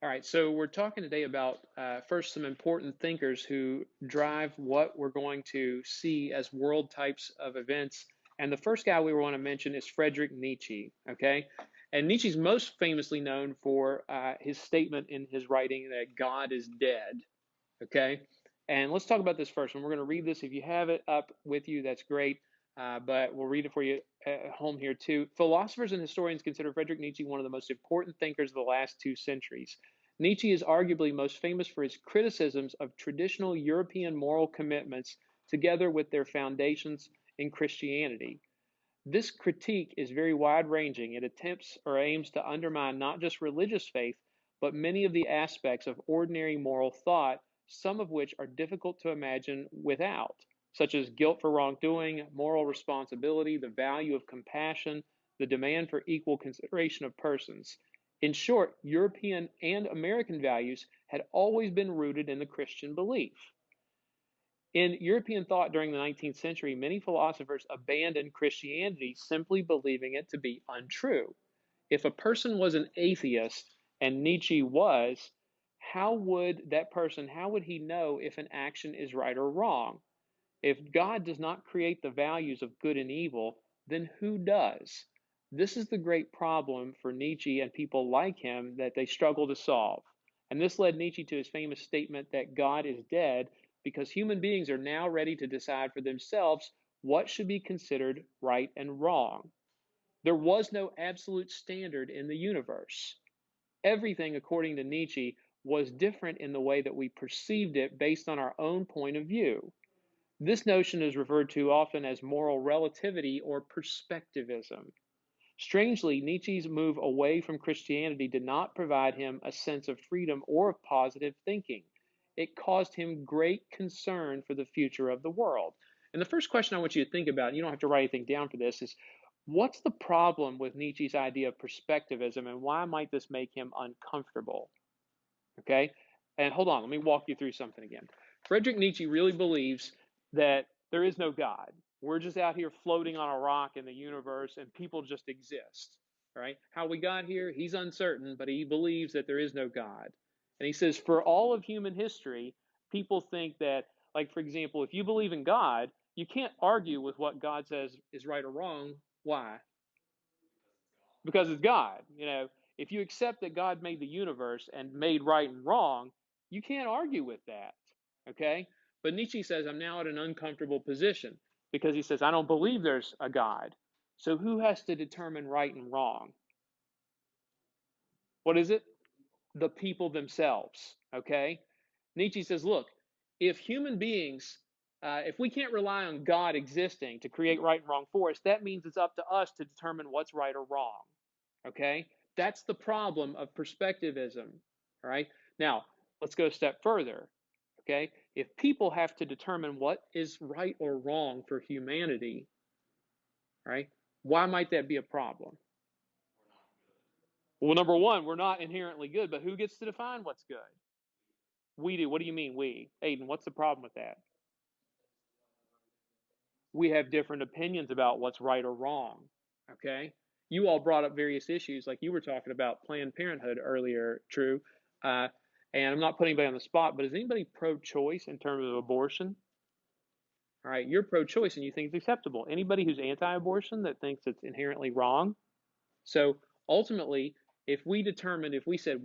All right, so we're talking today about first some important thinkers who drive what we're going to see as world types of events. And the first guy we want to mention is Friedrich Nietzsche. Okay, and Nietzsche's most famously known for his statement in his writing that God is dead. Okay, and let's talk about this first. And we're going to read this. If you have it up with you, that's great. But we'll read it for you at home here too. Philosophers and historians consider Friedrich Nietzsche one of the most important thinkers of the last 2 centuries. Nietzsche is arguably most famous for his criticisms of traditional European moral commitments together with their foundations in Christianity. This critique is very wide ranging. It attempts or aims to undermine not just religious faith, but many of the aspects of ordinary moral thought, some of which are difficult to imagine without, such as guilt for wrongdoing, moral responsibility, the value of compassion, the demand for equal consideration of persons. In short, European and American values had always been rooted in the Christian belief. In European thought during the 19th century, many philosophers abandoned Christianity simply believing it to be untrue. If a person was an atheist, and Nietzsche was, how would he know if an action is right or wrong? If God does not create the values of good and evil, then who does? This is the great problem for Nietzsche and people like him that they struggle to solve. And this led Nietzsche to his famous statement that God is dead because human beings are now ready to decide for themselves what should be considered right and wrong. There was no absolute standard in the universe. Everything, according to Nietzsche, was different in the way that we perceived it based on our own point of view. This notion is referred to often as moral relativity or perspectivism. Strangely, Nietzsche's move away from Christianity did not provide him a sense of freedom or of positive thinking. It caused him great concern for the future of the world. And the first question I want you to think about, and you don't have to write anything down for this, is what's the problem with Nietzsche's idea of perspectivism and why might this make him uncomfortable? Okay? And hold on, let me walk you through something again. Friedrich Nietzsche really believes that there is no God. We're just out here floating on a rock in the universe and people just exist. Right? How we got here, he's uncertain, but he believes that there is no God. And he says for all of human history, people think that, like, for example, if you believe in God, you can't argue with what God says is right or wrong. Why? Because it's God. If you accept that God made the universe and made right and wrong, you can't argue with that. Okay? But Nietzsche says, I'm now at an uncomfortable position because he says, I don't believe there's a God. So who has to determine right and wrong? What is it? The people themselves. Okay? Nietzsche says, look, if human beings, if we can't rely on God existing to create right and wrong for us, that means it's up to us to determine what's right or wrong. Okay? That's the problem of perspectivism. All right? Now, let's go a step further. Okay? If people have to determine what is right or wrong for humanity, right? Why might that be a problem? Well, number one, we're not inherently good, but who gets to define what's good? We do. What do you mean we? Aiden, what's the problem with that? We have different opinions about what's right or wrong. Okay? You all brought up various issues, like you were talking about Planned Parenthood earlier, True. Uh, and I'm not putting anybody on the spot, but is anybody pro-choice in terms of abortion? All right, you're pro-choice and you think it's acceptable. Anybody who's anti-abortion that thinks it's inherently wrong? So ultimately, if we said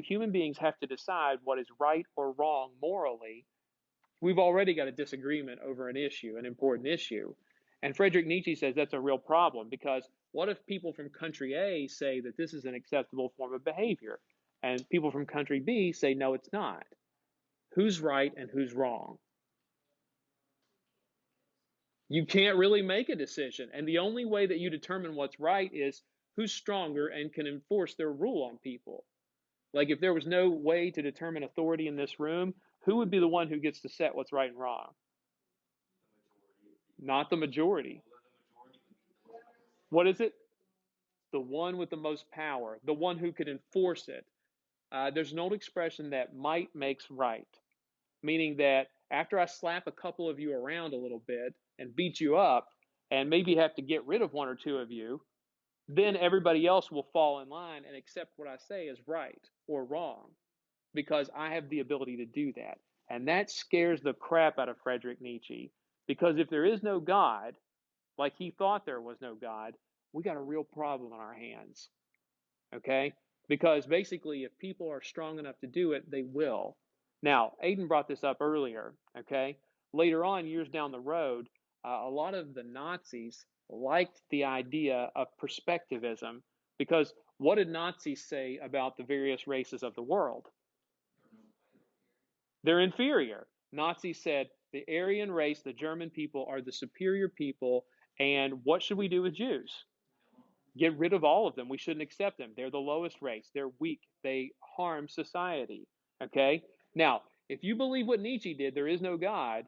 human beings have to decide what is right or wrong morally, we've already got a disagreement over an issue, an important issue. And Friedrich Nietzsche says that's a real problem because what if people from country A say that this is an acceptable form of behavior and people from country B say no, it's not? Who's right and who's wrong? You can't really make a decision. And the only way that you determine what's right is who's stronger and can enforce their rule on people. Like if there was no way to determine authority in this room, who would be the one who gets to set what's right and wrong? Not the majority. What is it? The one with the most power, the one who could enforce it. There's an old expression that might makes right, meaning that after I slap a couple of you around a little bit and beat you up and maybe have to get rid of one or two of you, then everybody else will fall in line and accept what I say is right or wrong because I have the ability to do that. And that scares the crap out of Friedrich Nietzsche because if there is no God, like he thought there was no God, we got a real problem on our hands. Okay? Because basically, if people are strong enough to do it, they will. Now, Aiden brought this up earlier. Okay? Later on, years down the road, a lot of the Nazis liked the idea of perspectivism because what did Nazis say about the various races of the world? They're inferior. Nazis said the Aryan race, the German people, are the superior people, and what should we do with Jews? Get rid of all of them. We shouldn't accept them. They're the lowest race. They're weak. They harm society. Okay? Now, if you believe what Nietzsche did, there is no God,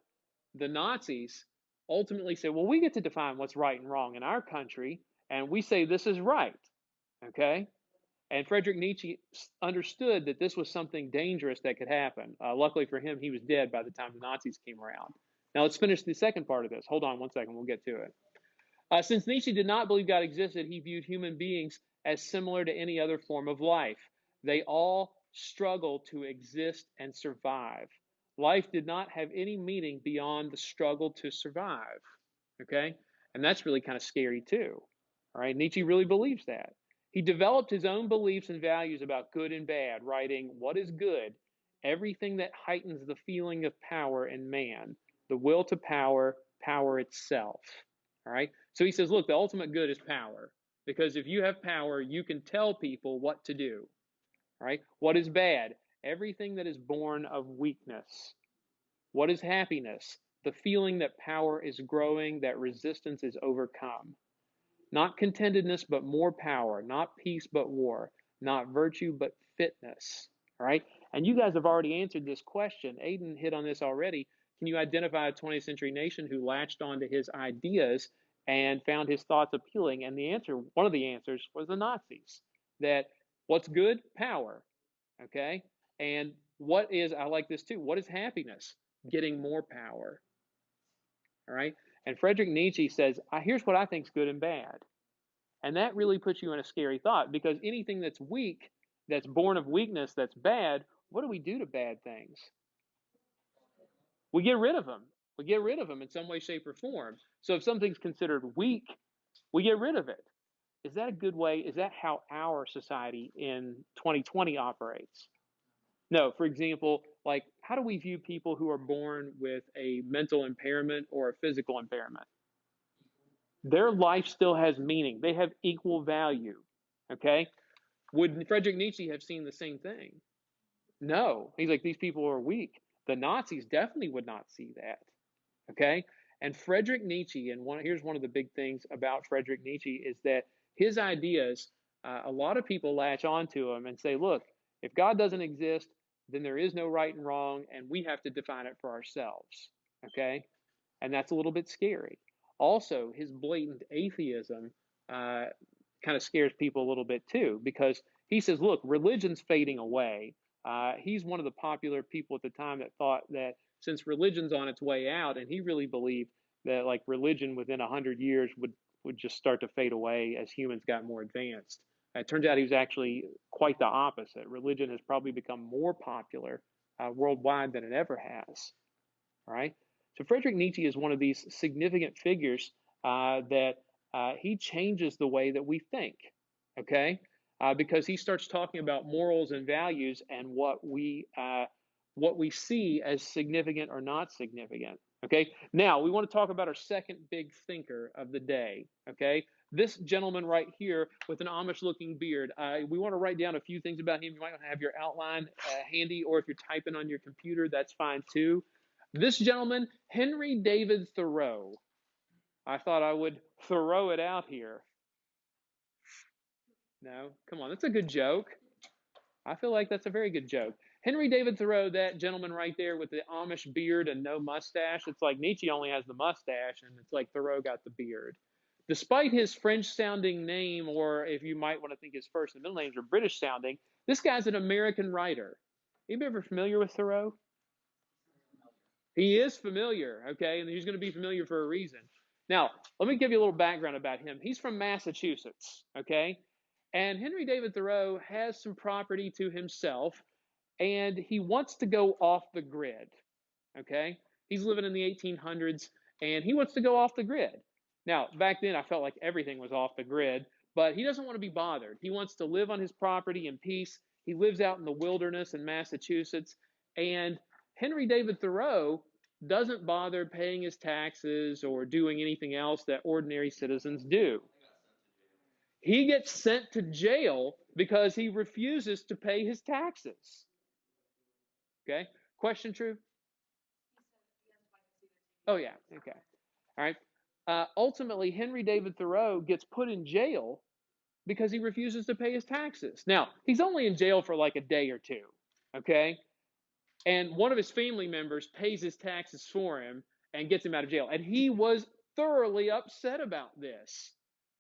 the Nazis ultimately say, well, we get to define what's right and wrong in our country, and we say this is right. Okay? And Friedrich Nietzsche understood that this was something dangerous that could happen. Luckily for him, he was dead by the time the Nazis came around. Now let's finish the second part of this. Hold on one second. We'll get to it. Since Nietzsche did not believe God existed, he viewed human beings as similar to any other form of life. They all struggle to exist and survive. Life did not have any meaning beyond the struggle to survive. Okay? And that's really kind of scary too. All right? Nietzsche really believes that. He developed his own beliefs and values about good and bad, writing, "What is good? Everything that heightens the feeling of power in man, the will to power, power itself." All right? So he says, look, the ultimate good is power. Because if you have power, you can tell people what to do. All right? What is bad? Everything that is born of weakness. What is happiness? The feeling that power is growing, that resistance is overcome. Not contentedness, but more power. Not peace, but war. Not virtue, but fitness. All right? And you guys have already answered this question. Aiden hit on this already. Can you identify a 20th century nation who latched onto his ideas and found his thoughts appealing? And the answer, one of the answers, was the Nazis. That what's good? Power. Okay? And what is, I like this too, what is happiness? Getting more power. All right? And Friedrich Nietzsche says, here's what I think is good and bad. And that really puts you in a scary thought because anything that's weak, that's born of weakness, that's bad, what do we do to bad things? We get rid of them. We get rid of them in some way, shape, or form. So if something's considered weak, we get rid of it. Is that a good way? Is that how our society in 2020 operates? No, for example, like how do we view people who are born with a mental impairment or a physical impairment? Their life still has meaning. They have equal value. Okay? Would Friedrich Nietzsche have seen the same thing? No. He's like, these people are weak. The Nazis definitely would not see that. Okay? And Friedrich Nietzsche, and here's one of the big things about Friedrich Nietzsche is that his ideas, a lot of people latch onto them and say, look, if God doesn't exist, then there is no right and wrong, and we have to define it for ourselves. Okay? And that's a little bit scary. Also, his blatant atheism kind of scares people a little bit too, because he says, look, religion's fading away. He's one of the popular people at the time that thought that since religion's on its way out, and he really believed that like religion within 100 years would just start to fade away as humans got more advanced. It turns out he was actually quite the opposite. Religion has probably become more popular worldwide than it ever has. All right. So Friedrich Nietzsche is one of these significant figures that he changes the way that we think. Okay, because he starts talking about morals and values and what we see as significant or not significant. Okay, now we want to talk about our second big thinker of the day. Okay, this gentleman right here with an Amish-looking beard. We want to write down a few things about him. You might want to have your outline handy, or if you're typing on your computer, that's fine too. This gentleman, Henry David Thoreau. I thought I would throw it out here. No, come on, that's a good joke. I feel like that's a very good joke. Henry David Thoreau, that gentleman right there with the Amish beard and no mustache. It's like Nietzsche only has the mustache, and it's like Thoreau got the beard. Despite his French-sounding name, or if you might want to think his first and middle names are British-sounding, this guy's an American writer. Anybody ever familiar with Thoreau? He is familiar, okay, and he's going to be familiar for a reason. Now, let me give you a little background about him. He's from Massachusetts, okay? And Henry David Thoreau has some property to himself, and he wants to go off the grid, okay? He's living in the 1800s, and he wants to go off the grid. Now, back then, I felt like everything was off the grid, but he doesn't want to be bothered. He wants to live on his property in peace. He lives out in the wilderness in Massachusetts, and Henry David Thoreau doesn't bother paying his taxes or doing anything else that ordinary citizens do. He gets sent to jail because he refuses to pay his taxes. Okay? Question true? Oh, yeah. Okay. All right. Ultimately, Henry David Thoreau gets put in jail because he refuses to pay his taxes. Now, he's only in jail for like a day or two. Okay? And one of his family members pays his taxes for him and gets him out of jail. And he was thoroughly upset about this.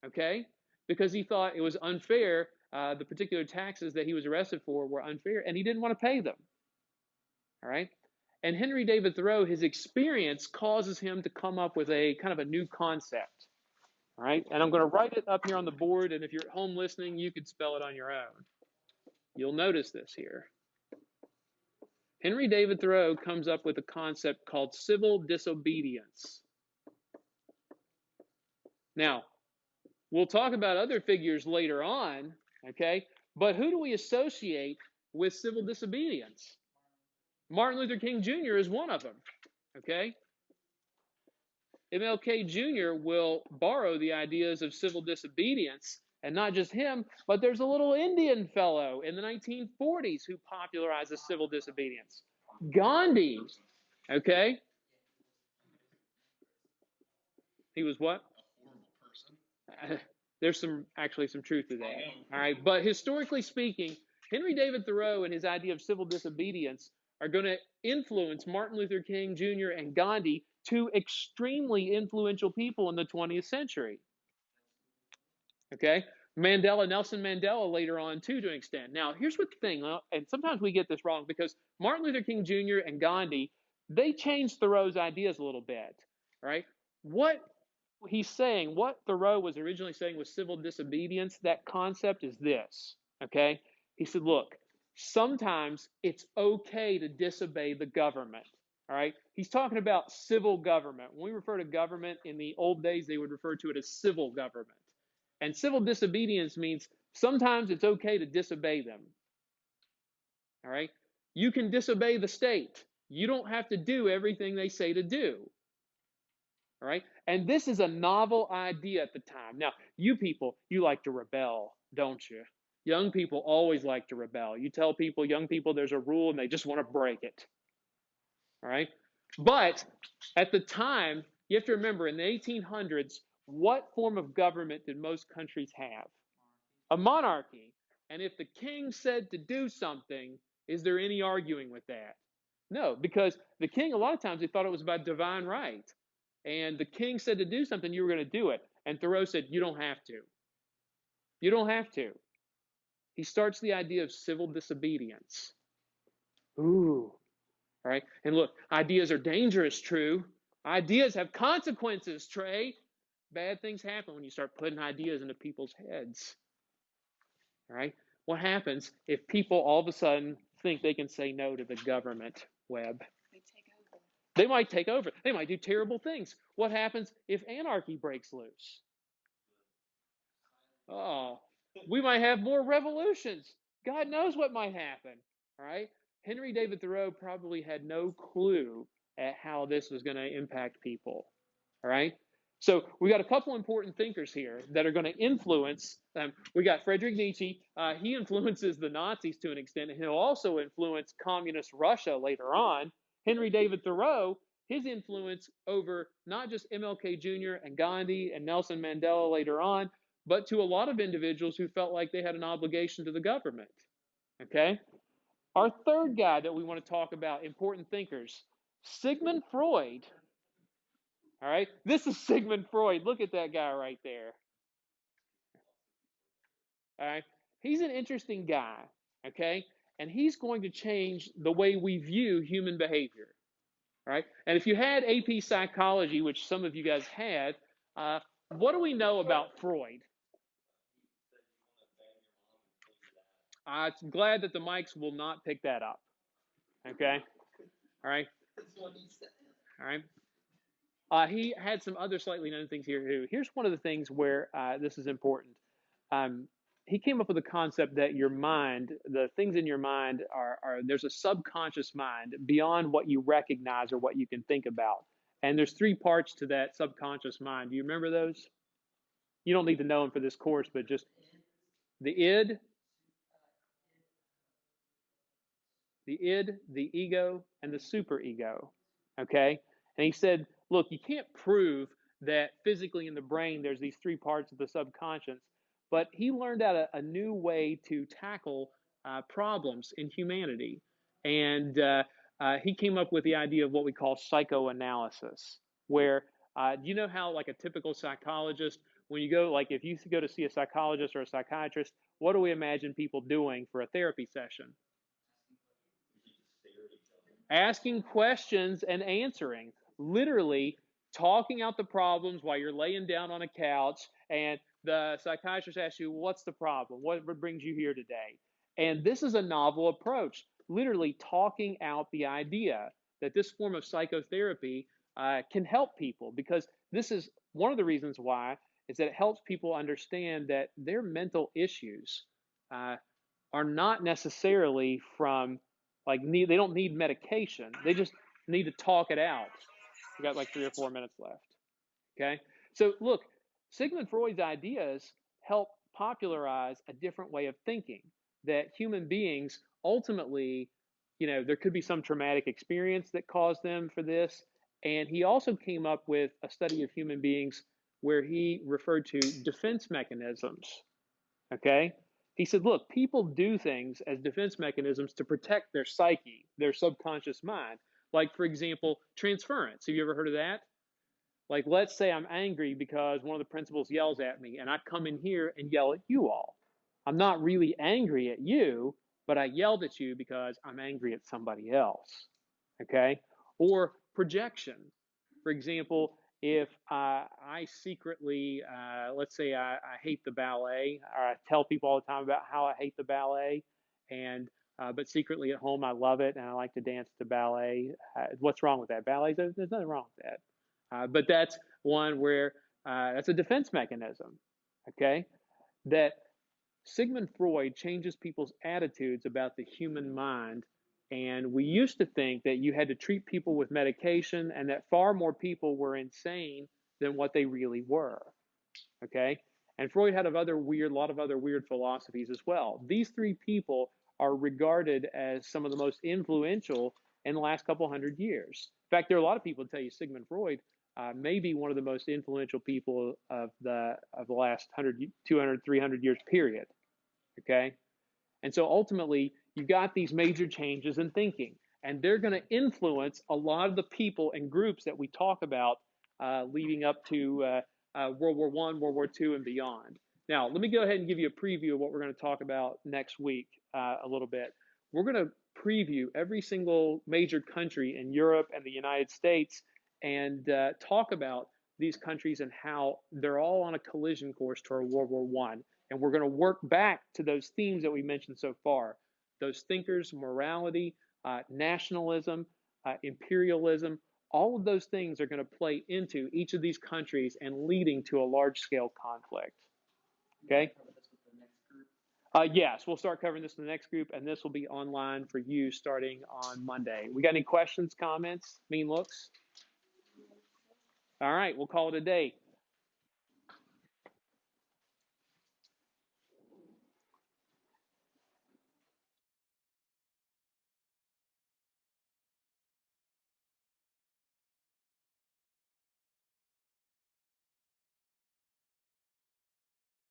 Okay? Because he thought it was unfair. The particular taxes that he was arrested for were unfair, and he didn't want to pay them. All right? And Henry David Thoreau, his experience causes him to come up with a kind of a new concept. All right? And I'm going to write it up here on the board, and if you're at home listening, you could spell it on your own. You'll notice this here. Henry David Thoreau comes up with a concept called civil disobedience. Now, we'll talk about other figures later on, okay? But who do we associate with civil disobedience? Martin Luther King Jr. is one of them, okay? MLK Jr. will borrow the ideas of civil disobedience, and not just him, but there's a little Indian fellow in the 1940s who popularizes civil disobedience. Gandhi, okay? He was what? There's actually some truth to that. All right, but historically speaking, Henry David Thoreau and his idea of civil disobedience are going to influence Martin Luther King Jr. and Gandhi, two extremely influential people in the 20th century. Okay? Nelson Mandela later on too, to an extent. Now, here's what the thing, and sometimes we get this wrong, because Martin Luther King Jr. and Gandhi, they changed Thoreau's ideas a little bit. Right? What he's saying, what Thoreau was originally saying was civil disobedience, that concept is this. Okay? He said, look, sometimes it's okay to disobey the government. All right? He's talking about civil government. When we refer to government in the old days, they would refer to it as civil government. And civil disobedience means sometimes it's okay to disobey them. All right? You can disobey the state. You don't have to do everything they say to do. All right? And this is a novel idea at the time. Now, you people, you like to rebel, don't you? Young people always like to rebel. You tell people, young people, there's a rule and they just want to break it. All right? But at the time, you have to remember, in the 1800s, what form of government did most countries have? A monarchy. And if the king said to do something, is there any arguing with that? No, because the king, a lot of times, they thought it was about divine right. And the king said to do something, you were going to do it. And Thoreau said, you don't have to. You don't have to. He starts the idea of civil disobedience. Ooh. All right? And look, ideas are dangerous, true. Ideas have consequences, Trey. Bad things happen when you start putting ideas into people's heads. All right? What happens if people all of a sudden think they can say no to the government, Webb? They might take over. They might do terrible things. What happens if anarchy breaks loose? Oh, we might have more revolutions. God knows what might happen. All right? Henry David Thoreau probably had no clue at how this was going to impact people. All right? So we got a couple important thinkers here that are going to influence. We got Friedrich Nietzsche. He influences the Nazis to an extent, and he'll also influence communist Russia later on. Henry David Thoreau, his influence over not just MLK Jr. and Gandhi and Nelson Mandela later on, but to a lot of individuals who felt like they had an obligation to the government. Okay? Our third guy that we want to talk about, important thinkers, Sigmund Freud. All right? This is Sigmund Freud. Look at that guy right there. All right? He's an interesting guy, okay? And he's going to change the way we view human behavior. All right? And if you had AP psychology, which some of you guys had, What do we know about Freud? I'm glad that the mics will not pick that up. Okay? All right? All right? He had some other slightly known things here too. Here's one of the things where this is important. Um, he came up with a concept that your mind, the things in your mind are there's a subconscious mind beyond what you recognize or what you can think about. And there's three parts to that subconscious mind. Do you remember those? You don't need to know them for this course, but just the id, the ego, and the superego. Okay? And he said, look, you can't prove that physically in the brain there's these three parts of the subconscious, but he learned out a new way to tackle problems in humanity. And he came up with the idea of what we call psychoanalysis, where do you know how, like a typical psychologist, when you go, like if you go to see a psychologist or a psychiatrist, what do we imagine people doing for a therapy session? Asking questions and answering, literally talking out the problems while you're laying down on a couch, and the psychiatrist asks you, what's the problem? What brings you here today? And this is a novel approach, literally talking out the idea that this form of psychotherapy can help people, because this is one of the reasons why is that it helps people understand that their mental issues uh, are not necessarily from they don't need medication. They just need to talk it out. We got like 3 or 4 minutes left. Okay. So look, Sigmund Freud's ideas help popularize a different way of thinking, that human beings ultimately, there could be some traumatic experience that caused them for this. And he also came up with a study of human beings where he referred to defense mechanisms. Okay? He said, look, people do things as defense mechanisms to protect their psyche, their subconscious mind. Like, for example, transference. Have you ever heard of that? Like, let's say I'm angry because one of the principals yells at me, and I come in here and yell at you all. I'm not really angry at you, but I yelled at you because I'm angry at somebody else. Okay? Or projection. For example, if I secretly, let's say I hate the ballet, or I tell people all the time about how I hate the ballet, and but secretly at home I love it and I like to dance to ballet. What's wrong with that? Ballet, there's nothing wrong with that. But that's one where that's a defense mechanism. Okay, that Sigmund Freud changes people's attitudes about the human mind. And we used to think that you had to treat people with medication and that far more people were insane than what they really were. Okay? And Freud had a lot of other weird philosophies as well. These three people are regarded as some of the most influential in the last couple hundred years. In fact, there are a lot of people that tell you Sigmund Freud may be one of the most influential people of the last 100, 200, 300 years period. Okay? And so ultimately, you've got these major changes in thinking, and they're going to influence a lot of the people and groups that we talk about leading up to World War I, World War II, and beyond. Now, let me go ahead and give you a preview of what we're going to talk about next week a little bit. We're going to preview every single major country in Europe and the United States and talk about these countries and how they're all on a collision course toward World War One. And we're going to work back to those themes that we mentioned so far, those thinkers, morality, nationalism, imperialism. All of those things are going to play into each of these countries and leading to a large-scale conflict. Okay? Yes, we'll start covering this in the next group, and this will be online for you starting on Monday. We got any questions, comments, mean looks? All right, we'll call it a day.